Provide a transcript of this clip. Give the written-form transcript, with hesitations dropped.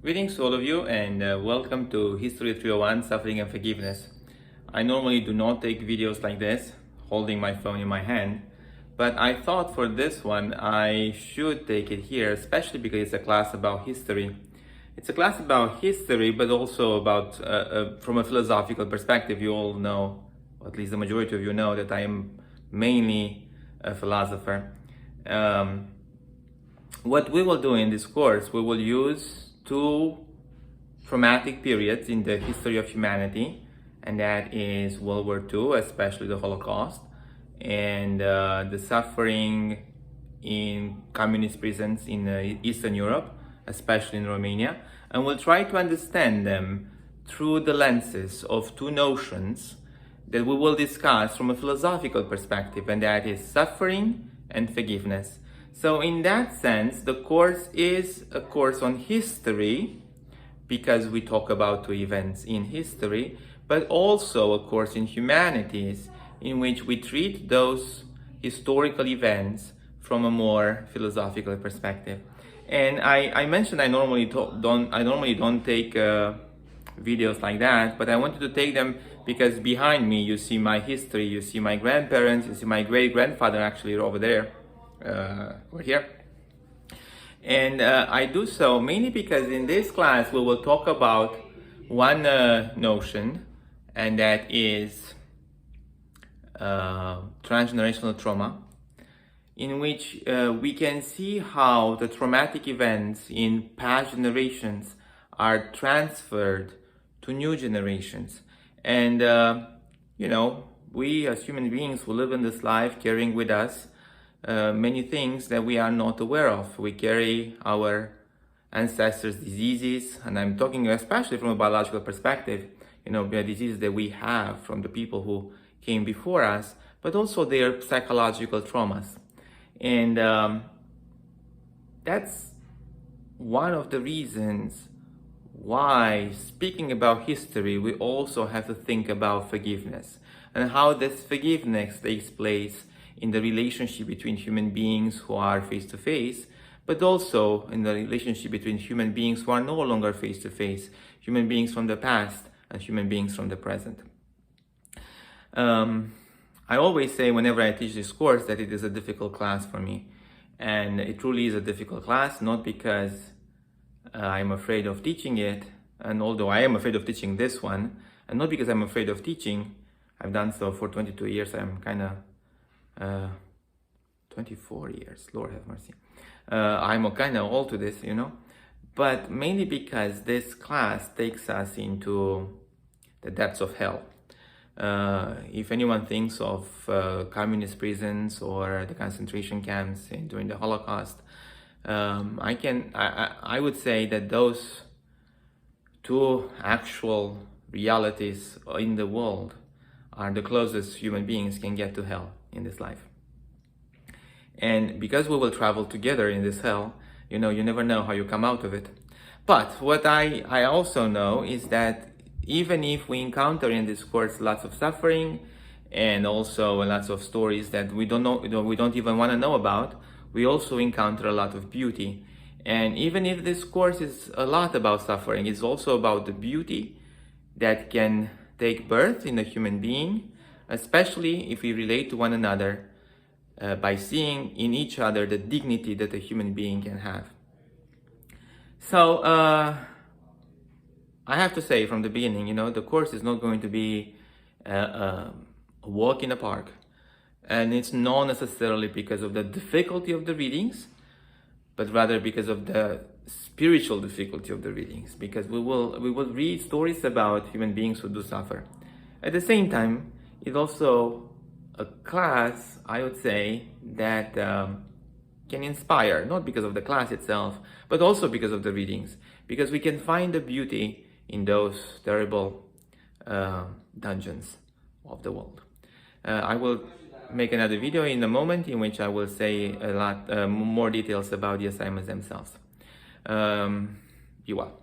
Greetings to all of you and welcome to HST301 Suffering and Forgiveness. I normally do not take videos like this, holding my phone in my hand, but I thought for this one I should take it here, especially because it's a class about history. It's a class about history, but also about, from a philosophical perspective. You all know, or at least the majority of you know, that I am mainly a philosopher. What we will do in this course, we will use two traumatic periods in the history of humanity, and that is World War II, especially the Holocaust, and the suffering in communist prisons in Eastern Europe, especially in Romania, and we'll try to understand them through the lenses of two notions that we will discuss from a philosophical perspective, and that is suffering and forgiveness. So in that sense, the course is a course on history, because we talk about two events in history, but also a course in humanities, in which we treat those historical events from a more philosophical perspective. And I mentioned I normally don't take videos like that, but I wanted to take them because behind me you see my history, you see my grandparents, you see my great-grandfather actually over there. Over here. And I do so mainly because in this class we will talk about one notion, and that is transgenerational trauma, in which we can see how the traumatic events in past generations are transferred to new generations. And we as human beings who live in this life carrying with us many things that we are not aware of. We carry our ancestors' diseases, and I'm talking especially from a biological perspective, the diseases that we have from the people who came before us, but also their psychological traumas. And that's one of the reasons why, speaking about history, we also have to think about forgiveness and how this forgiveness takes place in the relationship between human beings who are face-to-face, but also in the relationship between human beings who are no longer face-to-face, human beings from the past and human beings from the present. I always say whenever I teach this course that it is a difficult class for me. And it truly is a difficult class, not because I'm afraid of teaching it, and although I am afraid of teaching this one, and not because I'm afraid of teaching. I've done so for 22 years, I'm kind of 24 years, Lord have mercy. I'm kind of old to this, but mainly because this class takes us into the depths of hell. If anyone thinks of communist prisons or the concentration camps during the Holocaust, I would say that those two actual realities in the world are the closest human beings can get to hell in this life. And because we will travel together in this hell, you never know how you come out of it. But what I also know is that even if we encounter in this course lots of suffering and also lots of stories that we don't know, we don't even want to know about, we also encounter a lot of beauty. And even if this course is a lot about suffering, it's also about the beauty that can take birth in a human being, especially if we relate to one another by seeing in each other the dignity that a human being can have. So I have to say from the beginning, the course is not going to be a walk in the park, and it's not necessarily because of the difficulty of the readings, but rather because of the spiritual difficulty of the readings, because we will read stories about human beings who do suffer. At the same time, it's also a class, I would say, that can inspire, not because of the class itself, but also because of the readings, because we can find the beauty in those terrible dungeons of the world. I will make another video in a moment in which I will say a lot more details about the assignments themselves. Be well.